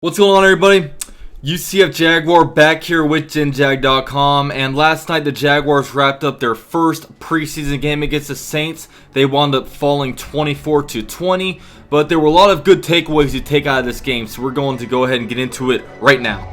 What's going on, everybody? UCF Jaguar back here with GenJag.com, and last night the Jaguars wrapped up their first preseason game against the Saints. They wound up falling 24-20, but there were a lot of good takeaways to take out of this game, so we're going to go ahead and get into it right now.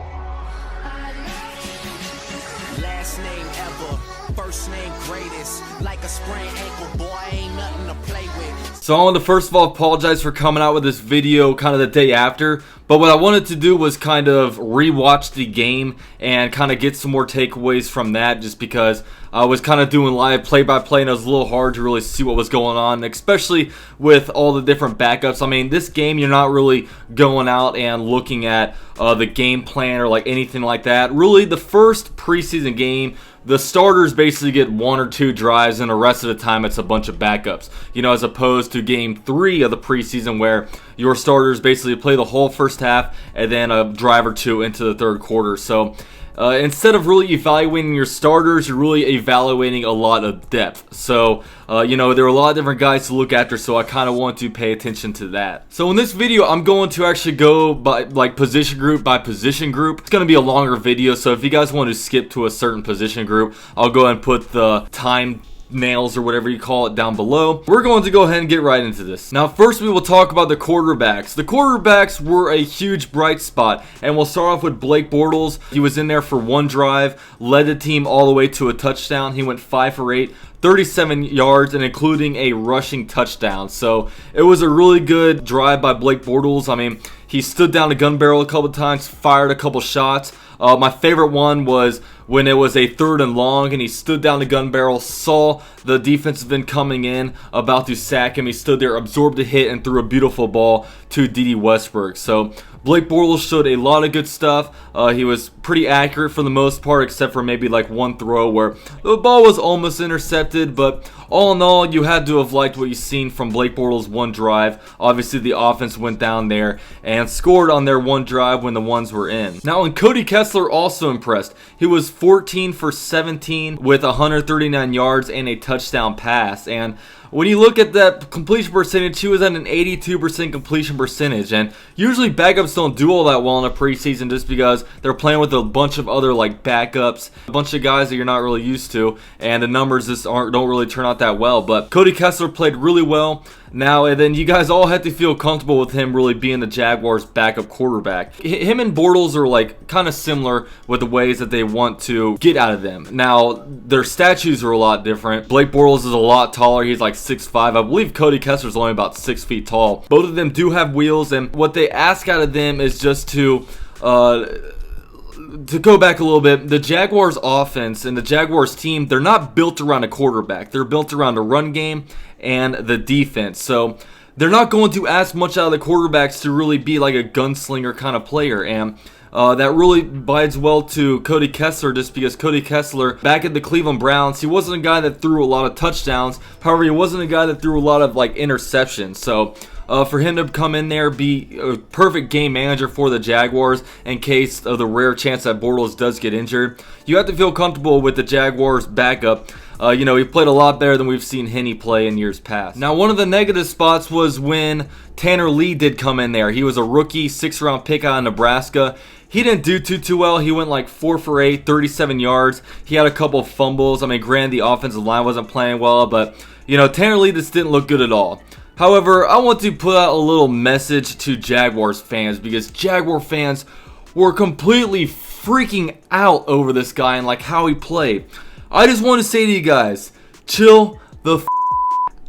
Last name ever, first name greatest, like a sprained ankle, boy, ain't nothing to play with. So I want to first of all apologize for coming out with this video kind of the day after, but what I wanted to do was kind of rewatch the game and kind of get some more takeaways from that, just because I was kind of doing live play-by-play and it was a little hard to really see what was going on, especially with all the different backups. I mean, this game you're not really going out and looking at the game plan or like anything like that. Really, the first preseason game, the starters basically get one or two drives, and the rest of the time it's a bunch of backups. You know, as opposed to game 3 of the preseason where your starters basically play the whole first half and then a drive or two into the third quarter. So instead of really evaluating your starters, you're really evaluating a lot of depth. So, you know, there are a lot of different guys to look after, so I kind of want to pay attention to that. So in this video, I'm going to actually go by like position group by position group. It's going to be a longer video, so if you guys want to skip to a certain position group, I'll go ahead and put the time nails or whatever you call it down below. We're going to go ahead and get right into this. Now first we will talk about the quarterbacks. The quarterbacks were a huge bright spot, and we'll start off with Blake Bortles. He was in there for one drive, led the team all the way to a touchdown. He went 5 for 8, 37 yards, and including a rushing touchdown. So it was a really good drive by Blake Bortles. I mean, he stood down the gun barrel a couple times, fired a couple shots. My favorite one was when it was a 3rd and long and he stood down the gun barrel, saw the defensive end coming in, about to sack him. He stood there, absorbed a hit, and threw a beautiful ball to D.D. Westbrook. So Blake Bortles showed a lot of good stuff. He was pretty accurate for the most part, except for maybe like one throw where the ball was almost intercepted. But all in all, you had to have liked what you've seen from Blake Bortles' one drive. Obviously, the offense went down there and scored on their one drive when the ones were in. Now, and Cody Kessler also impressed. He was 14 for 17 with 139 yards and a touchdown pass. And when you look at that completion percentage, he was at an 82% completion percentage. And usually backups don't do all that well in a preseason just because they're playing with a bunch of other like backups, a bunch of guys that you're not really used to, and the numbers just don't really turn out that well. But Cody Kessler played really well. Now, and then you guys all have to feel comfortable with him really being the Jaguars' backup quarterback. Him and Bortles are like kind of similar with the ways that they want to get out of them. Now, their statues are a lot different. Blake Bortles is a lot taller. He's like 6'5". I believe Cody Kessler is only about 6 feet tall. Both of them do have wheels, and what they ask out of them is just to go back a little bit, the Jaguars offense and the Jaguars team, they're not built around a quarterback. They're built around a run game and the defense. So they're not going to ask much out of the quarterbacks to really be like a gunslinger kind of player. And that really bides well to Cody Kessler, just because Cody Kessler, back at the Cleveland Browns, he wasn't a guy that threw a lot of touchdowns. However, he wasn't a guy that threw a lot of like interceptions. So for him to come in there, be a perfect game manager for the Jaguars in case of the rare chance that Bortles does get injured, you have to feel comfortable with the Jaguars backup. You know, he played a lot better than we've seen Henne play in years past. Now, one of the negative spots was when Tanner Lee did come in there. He was a rookie, 6th-round pick out of Nebraska. He didn't do too well. He went like 4 for 8, 37 yards. He had a couple of fumbles. I mean, granted, the offensive line wasn't playing well, but, you know, Tanner Lee just didn't look good at all. However, I want to put out a little message to Jaguars fans, because Jaguar fans were completely freaking out over this guy and like how he played. I just want to say to you guys, chill the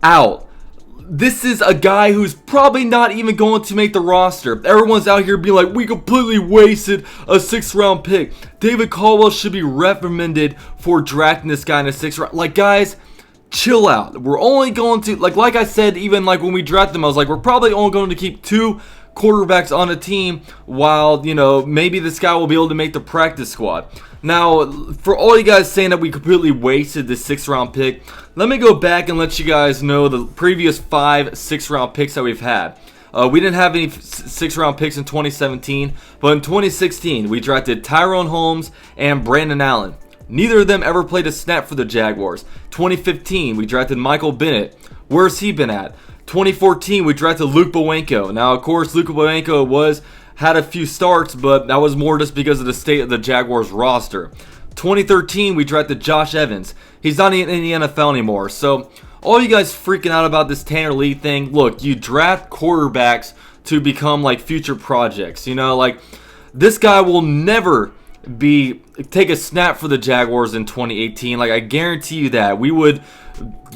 out. This is a guy who's probably not even going to make the roster. Everyone's out here being like, we completely wasted a 6th-round pick. David Caldwell should be reprimanded for drafting this guy in a 6th round. Like, guys, chill out. We're only going to, like I said, even like when we drafted him, I was like, we're probably only going to keep 2 quarterbacks on a team while, you know, maybe this guy will be able to make the practice squad. Now, for all you guys saying that we completely wasted this 6th-round pick, let me go back and let you guys know the previous 5 6th-round picks that we've had. We didn't have any 6th-round picks in 2017, but in 2016, we drafted Tyrone Holmes and Brandon Allen. Neither of them ever played a snap for the Jaguars. 2015, we drafted Michael Bennett. Where's he been at? 2014, we drafted Luke Bowanko. Now, of course, Luke Bowanko was had a few starts, but that was more just because of the state of the Jaguars roster. 2013, we drafted Josh Evans. He's not in the NFL anymore. So all you guys freaking out about this Tanner Lee thing, look, you draft quarterbacks to become like future projects. You know, like this guy will never take a snap for the Jaguars in 2018. Like, I guarantee you that. We would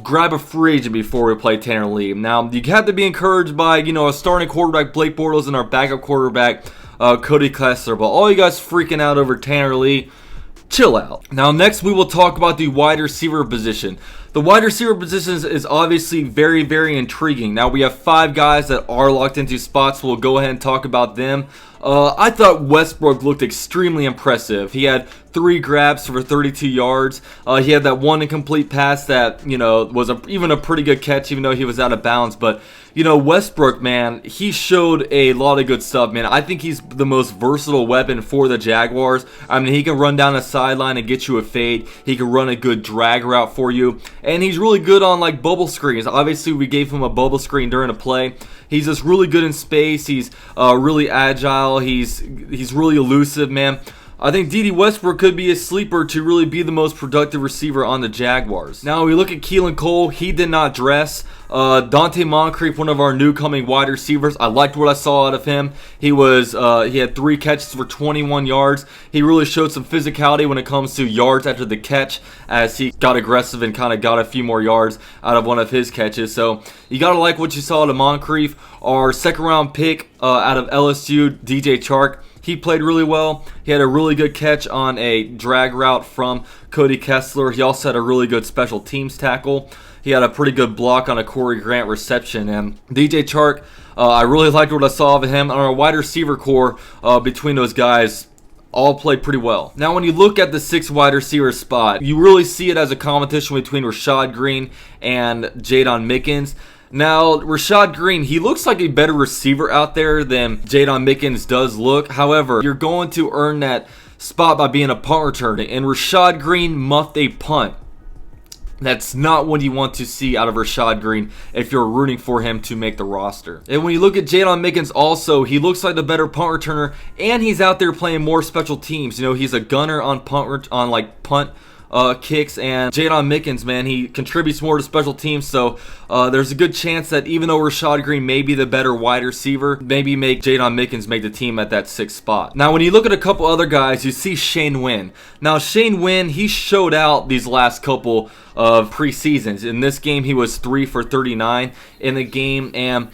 grab a free agent before we play Tanner Lee. Now, you have to be encouraged by, you know, a starting quarterback, Blake Bortles, and our backup quarterback, Cody Kessler. But all you guys freaking out over Tanner Lee, chill out. Now, next we will talk about the wide receiver position. The wide receiver position is obviously very, very intriguing. Now, we have 5 guys that are locked into spots. We'll go ahead and talk about them. I thought Westbrook looked extremely impressive. He had 3 grabs for 32 yards. He had that one incomplete pass that, you know, was even a pretty good catch, even though he was out of bounds. But, you know, Westbrook, man, he showed a lot of good stuff, man. I think he's the most versatile weapon for the Jaguars. I mean, he can run down the sideline and get you a fade. He can run a good drag route for you. And he's really good on, like, bubble screens. Obviously, we gave him a bubble screen during a play. He's just really good in space. He's really agile. He's really elusive, man. I think D.D. Westbrook could be a sleeper to really be the most productive receiver on the Jaguars. Now, we look at Keelan Cole. He did not dress. Dante Moncrief, one of our new coming wide receivers. I liked what I saw out of him. He had 3 catches for 21 yards. He really showed some physicality when it comes to yards after the catch, as he got aggressive and kind of got a few more yards out of one of his catches. So you got to like what you saw out of Moncrief. Our second round pick out of LSU, DJ Chark. He played really well. He had a really good catch on a drag route from Cody Kessler. He also had a really good special teams tackle. He had a pretty good block on a Corey Grant reception. And DJ Chark, I really liked what I saw of him. On our wide receiver core, between those guys, all played pretty well. Now, when you look at the 6th wide receiver spot, you really see it as a competition between Rashad Green and Jadon Mickens. Now, Rashad Green, he looks like a better receiver out there than Jadon Mickens does look. However, you're going to earn that spot by being a punt returner, and Rashad Green muffed a punt. That's not what you want to see out of Rashad Green if you're rooting for him to make the roster. And when you look at Jadon Mickens also, he looks like the better punt returner, and he's out there playing more special teams. You know, he's a gunner on punt kicks, and Jadon Mickens, man, he contributes more to special teams, so there's a good chance that even though Rashad Green may be the better wide receiver, maybe make Jadon Mickens make the team at that 6th spot. Now, when you look at a couple other guys, you see Shane Wynn. Now, Shane Wynn, he showed out these last couple of preseasons. In this game, he was 3 for 39 in the game, and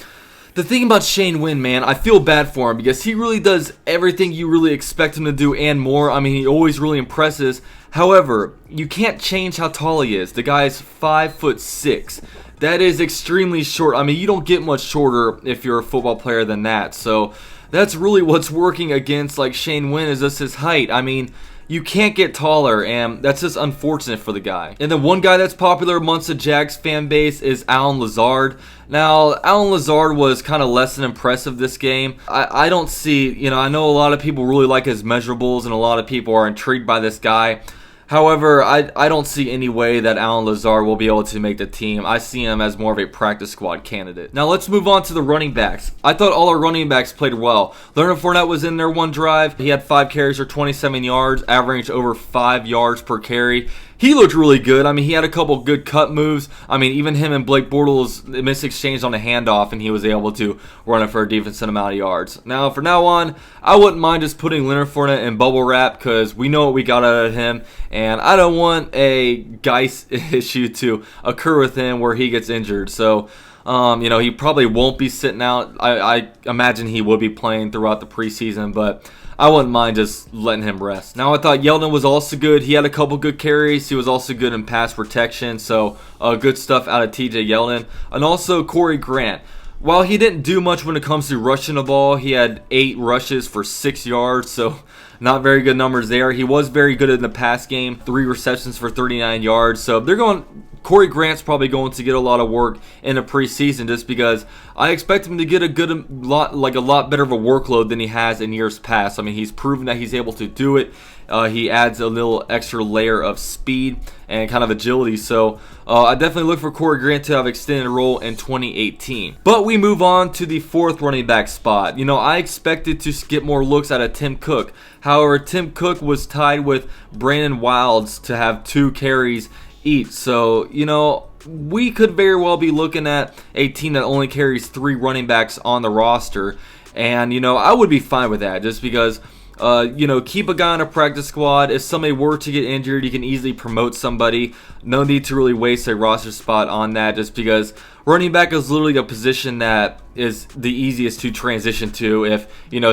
the thing about Shane Wynn, man, I feel bad for him because he really does everything you really expect him to do and more. I mean, he always really impresses. However, you can't change how tall he is. The guy is 5'6". That is extremely short. I mean, you don't get much shorter if you're a football player than that. So that's really what's working against like Shane Wynn is just his height. I mean, you can't get taller, and that's just unfortunate for the guy. And then one guy that's popular amongst the Jags fan base is Allen Lazard. Now, Allen Lazard was kind of less than impressive this game. I don't see, you know, I know a lot of people really like his measurables, and a lot of people are intrigued by this guy. However, I don't see any way that Allen Lazard will be able to make the team. I see him as more of a practice squad candidate. Now let's move on to the running backs. I thought all our running backs played well. Leonard Fournette was in there one drive. He had 5 carries for 27 yards, averaged over 5 yards per carry. He looked really good. I mean, he had a couple good cut moves. I mean, even him and Blake Bortles misexchanged on a handoff, and he was able to run it for a decent amount of yards. Now, from now on, I wouldn't mind just putting Leonard Fournette in bubble wrap because we know what we got out of him, and I don't want a Geis issue to occur with him where he gets injured. So, you know, he probably won't be sitting out. I imagine he will be playing throughout the preseason, but I wouldn't mind just letting him rest. Now, I thought Yeldon was also good. He had a couple good carries. He was also good in pass protection. So, good stuff out of TJ Yeldon. And also Corey Grant. While he didn't do much when it comes to rushing the ball, he had 8 rushes for 6 yards. So, not very good numbers there. He was very good in the pass game. 3 receptions for 39 yards. So, they're going Corey Grant's probably going to get a lot of work in the preseason just because I expect him to get a lot better of a workload than he has in years past. I mean, he's proven that he's able to do it. He adds a little extra layer of speed and kind of agility. So I definitely look for Corey Grant to have extended role in 2018. But we move on to the 4th running back spot. I expected to get more looks out of Tim Cook. However, Tim Cook was tied with Brandon Wilds to have 2 carries each. So, we could very well be looking at a team that only carries 3 running backs on the roster. And, I would be fine with that just because, keep a guy on a practice squad. If somebody were to get injured, you can easily promote somebody. No need to really waste a roster spot on that just because running back is literally a position that is the easiest to transition to if,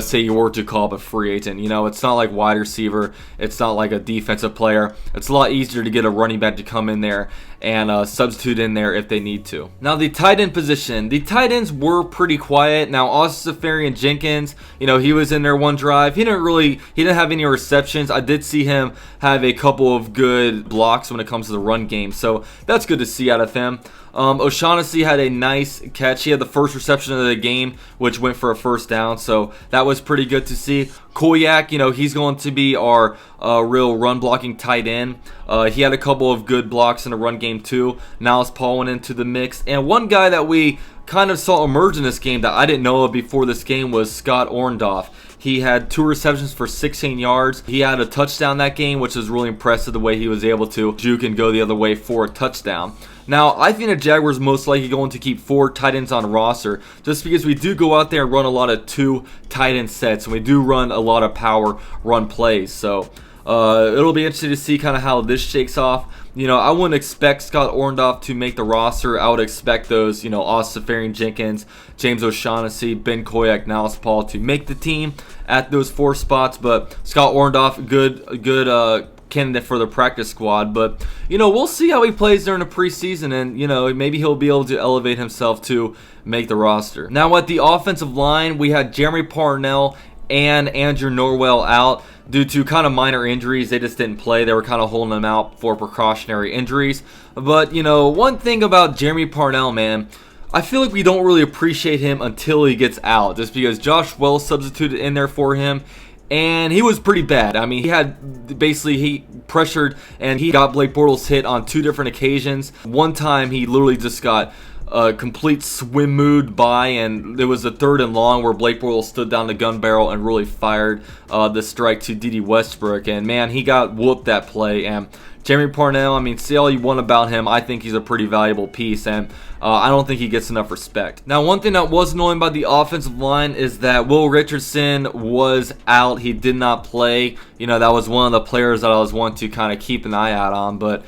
say you were to call up a free agent. It's not like wide receiver. It's not like a defensive player. It's a lot easier to get a running back to come in there and substitute in there if they need to. Now, the tight end position. The tight ends were pretty quiet. Now, Austin Seferian-Jenkins, he was in there one drive. He didn't have any receptions. I did see him have a couple of good blocks when it comes to the run game. So that's good to see out of him. O'Shaughnessy had a nice catch. He had the first reception of the game, which went for a first down, so that was pretty good to see. Koyak, he's going to be our real run-blocking tight end. He had a couple of good blocks in the run game, too. Niles Paul went into the mix. And one guy that we kind of saw emerge in this game that I didn't know of before this game was Scott Orndorff. He had 2 receptions for 16 yards. He had a touchdown that game, which was really impressive the way he was able to juke and go the other way for a touchdown. Now, I think the Jaguars most likely going to keep 4 tight ends on the roster just because we do go out there and run a lot of 2 tight end sets, and we do run a lot of power run plays. So it'll be interesting to see kind of how this shakes off. I wouldn't expect Scott Orndorff to make the roster. I would expect those, Austin Seferian-Jenkins, James O'Shaughnessy, Ben Koyak, Niles Paul to make the team at those 4 spots. But Scott Orndorff, good candidate for the practice squad. But, we'll see how he plays during the preseason, and, maybe he'll be able to elevate himself to make the roster. Now, at the offensive line, we had Jeremy Parnell and Andrew Norwell out due to kind of minor injuries. They just didn't play. They were kind of holding them out for precautionary injuries. But, one thing about Jeremy Parnell, man, I feel like we don't really appreciate him until he gets out, just because Josh Wells substituted in there for him, and he was pretty bad. I mean, he pressured, and he got Blake Bortles hit on 2 different occasions. One time, he literally just got a complete swim mood by, and it was a 3rd and long where Blake Bortles stood down the gun barrel and really fired the strike to D.D. Westbrook, and man, he got whooped that play. And Jeremy Parnell, I mean, say all you want about him, I think he's a pretty valuable piece, and I don't think he gets enough respect. Now, one thing that was annoying by the offensive line is that Will Richardson was out. He did not play. That was one of the players that I was wanting to kind of keep an eye out on, but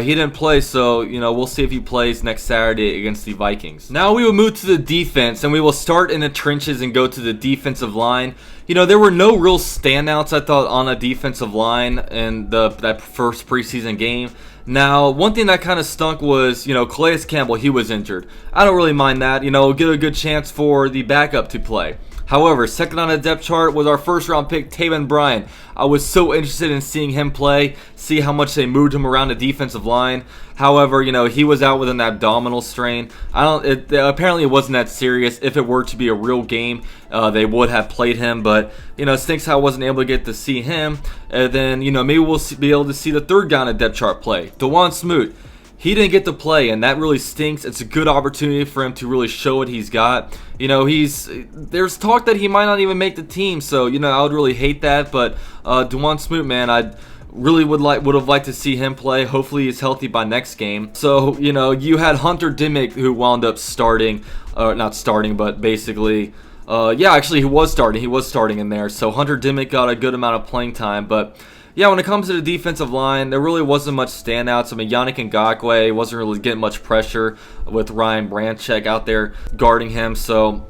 he didn't play, so, we'll see if he plays next Saturday against the Vikings. Now we will move to the defense, and we will start in the trenches and go to the defensive line. There were no real standouts, I thought, on the defensive line in that first preseason game. Now, one thing that kind of stunk was, Calais Campbell, he was injured. I don't really mind that. Get a good chance for the backup to play. However, second on the depth chart was our first-round pick, Taven Bryan. I was so interested in seeing him play, see how much they moved him around the defensive line. However, he was out with an abdominal strain. Apparently it wasn't that serious. If it were to be a real game, they would have played him. But, it stinks how I wasn't able to get to see him. And then, maybe we'll be able to see the third guy on the depth chart play, DeJuan Smoot. He didn't get to play, and that really stinks. It's a good opportunity for him to really show what he's got. There's talk that he might not even make the team, so, I would really hate that. But DeJuan Smoot, man, I really would have liked to see him play. Hopefully he's healthy by next game. So, you had Hunter Dimmick, who wound up starting, not starting, but basically, actually he was starting. He was starting in there. So Hunter Dimmick got a good amount of playing time, but yeah, when it comes to the defensive line, there really wasn't much standouts. I mean, Yannick Ngakoue wasn't really getting much pressure with Ryan Branchek out there guarding him. So,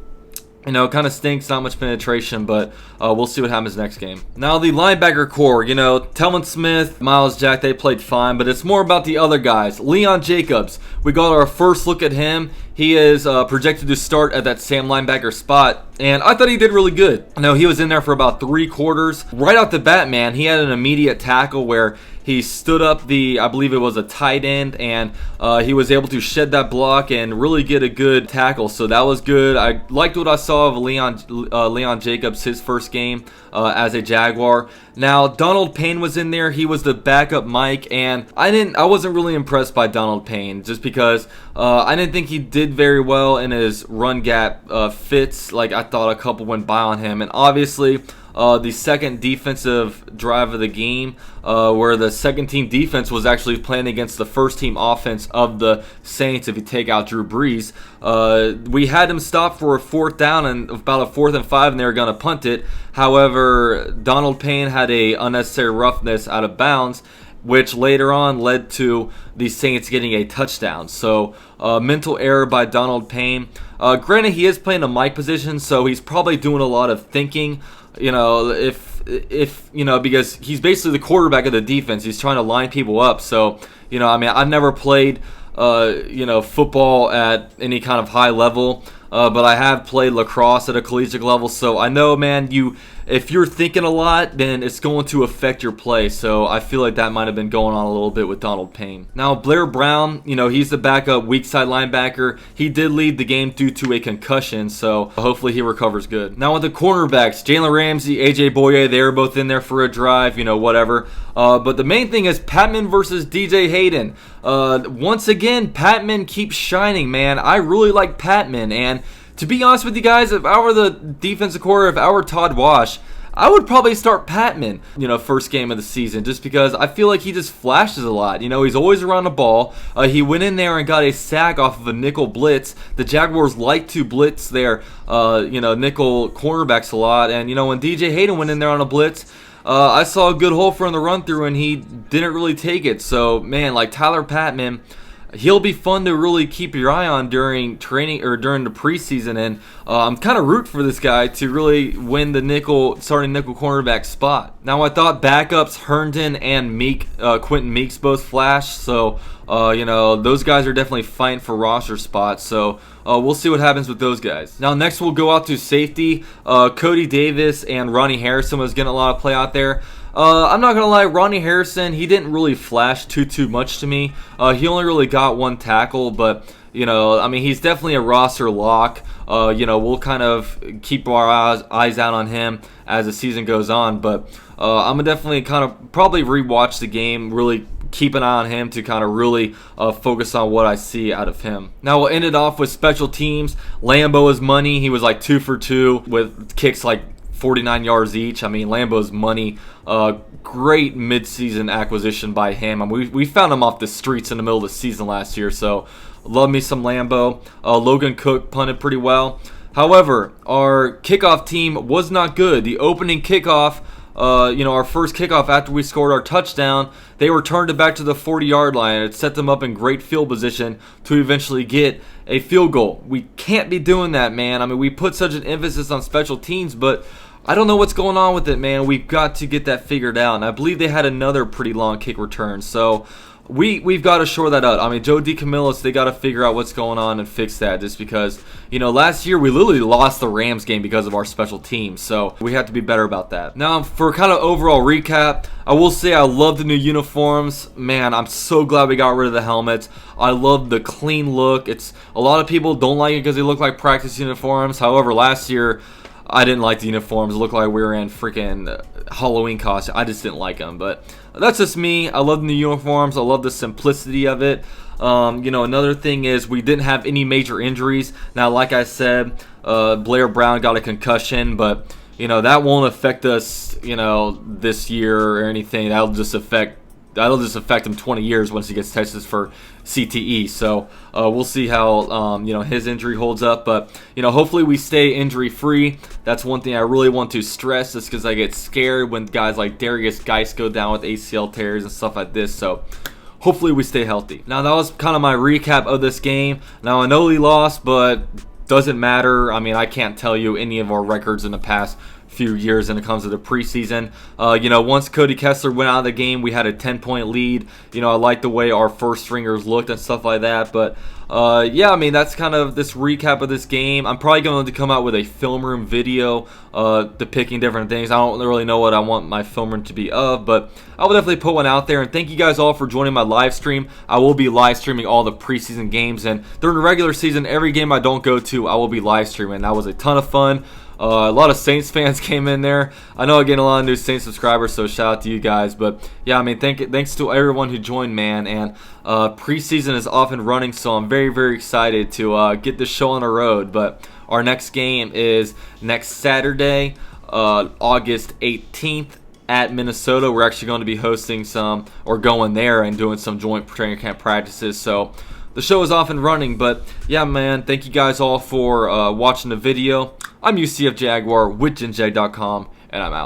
it kind of stinks, not much penetration, but we'll see what happens next game. Now, the linebacker core, Telvin Smith, Miles Jack, they played fine, but it's more about the other guys. Leon Jacobs, we got our first look at him. he is projected to start at that Sam linebacker spot, and I thought he did really good. No, he was in there for about 3 quarters. Right off the bat, man, he had an immediate tackle where he stood up I believe it was a tight end, and he was able to shed that block and really get a good tackle. So that was good. I liked what I saw of Leon Jacobs, his first game as a Jaguar. Now, Donald Payne was in there. He was the backup Mike, and I wasn't really impressed by Donald Payne just because I didn't think he did very well in his run gap fits. Like, I thought a couple went by on him, and obviously the second defensive drive of the game, where the second team defense was actually playing against the first team offense of the Saints. If you take out Drew Brees, we had him stop for a 4th down and about a 4th and 5, and they were going to punt it. However, Donald Payne had a unnecessary roughness out of bounds, which later on led to the Saints getting a touchdown. So, mental error by Donald Payne. Granted, he is playing a Mike position, so he's probably doing a lot of thinking. If because he's basically the quarterback of the defense. He's trying to line people up. So, I've never played, football at any kind of high level, but I have played lacrosse at a collegiate level. So I know, man, if you're thinking a lot, then it's going to affect your play. So I feel like that might have been going on a little bit with Donald Payne. Now, Blair Brown, he's the backup weak side linebacker. He did lead the game due to a concussion, so hopefully he recovers good. Now with the cornerbacks, Jalen Ramsey, AJ Boye, they were both in there for a drive, whatever. But the main thing is Patman versus DJ Hayden. Once again, Patman keeps shining, man. I really like Patman, and to be honest with you guys, if I were the defensive coordinator, if I were Todd Wash, I would probably start Patman, first game of the season, just because I feel like he just flashes a lot. He's always around the ball. He went in there and got a sack off of a nickel blitz. The Jaguars like to blitz their, nickel cornerbacks a lot. And, when DJ Hayden went in there on a blitz, I saw a good hole for him to run through, and he didn't really take it. So, man, like Tyler Patman, he'll be fun to really keep your eye on during training or during the preseason, and I'm kind of root for this guy to really win the starting nickel cornerback spot. Now, I thought backups Herndon and Quentin Meeks both flashed, so those guys are definitely fighting for roster spots. So we'll see what happens with those guys. Now, next we'll go out to safety. Cody Davis and Ronnie Harrison was getting a lot of play out there. I'm not going to lie, Ronnie Harrison, he didn't really flash too much to me. He only really got 1 tackle, but, he's definitely a roster lock. We'll kind of keep our eyes out on him as the season goes on, but I'm going to definitely kind of probably rewatch the game, really keep an eye on him to kind of really focus on what I see out of him. Now, we'll end it off with special teams. Lambo is money. He was like 2 for 2 with kicks like 49 yards each. Lambo's money. Great mid-season acquisition by him. We found him off the streets in the middle of the season last year, so love me some Lambo. Logan Cook punted pretty well. However, our kickoff team was not good. The opening kickoff, our first kickoff after we scored our touchdown, they returned it back to the 40-yard line. It set them up in great field position to eventually get a field goal. We can't be doing that, man. We put such an emphasis on special teams, but I don't know what's going on with it, man. We've got to get that figured out. And I believe they had another pretty long kick return. So we've got to shore that out. Joe DeCamillis, they got to figure out what's going on and fix that, just because, last year we literally lost the Rams game because of our special teams. So we have to be better about that. Now, for kind of overall recap, I will say I love the new uniforms. Man, I'm so glad we got rid of the helmets. I love the clean look. A lot of people don't like it because they look like practice uniforms. However, last year, I didn't like the uniforms. It looked like we were in freaking Halloween costume. I just didn't like them, but that's just me. I love the new uniforms. I love the simplicity of it. Another thing is we didn't have any major injuries. Now, like I said, Blair Brown got a concussion, but that won't affect us, this year or anything. That'll just affect him 20 years once he gets tested for CTE. So we'll see how his injury holds up, but hopefully we stay injury free. That's one thing I really want to stress, just because I get scared when guys like Darius Geis go down with ACL tears and stuff like this. So hopefully we stay healthy. Now, that was kind of my recap of this game. Now, I know we lost, but doesn't matter. I can't tell you any of our records in the past few years when it comes to the preseason. You know, once Cody Kessler went out of the game, we had a 10-point lead. You know, I like the way our first stringers looked and stuff like that. But yeah, I mean, that's kind of this recap of this game. I'm probably going to come out with a film room video depicting different things. I don't really know what I want my film room to be of, but I will definitely put one out there. And thank you guys all for joining my live stream. I will be live streaming all the preseason games, and during the regular season, every game I don't go to, I will be live streaming. That was a ton of fun. A lot of Saints fans came in there. I know I get a lot of new Saints subscribers, so shout out to you guys. But yeah, I mean, thanks to everyone who joined, man. And preseason is off and running, so I'm very, very excited to get this show on the road. But our next game is next Saturday, August 18th. At Minnesota. We're actually going to be hosting some, or going there and doing some joint training camp practices. So the show is off and running. But yeah, man, thank you guys all for watching the video. I'm UCF Jaguar with GenJag.com, and I'm out.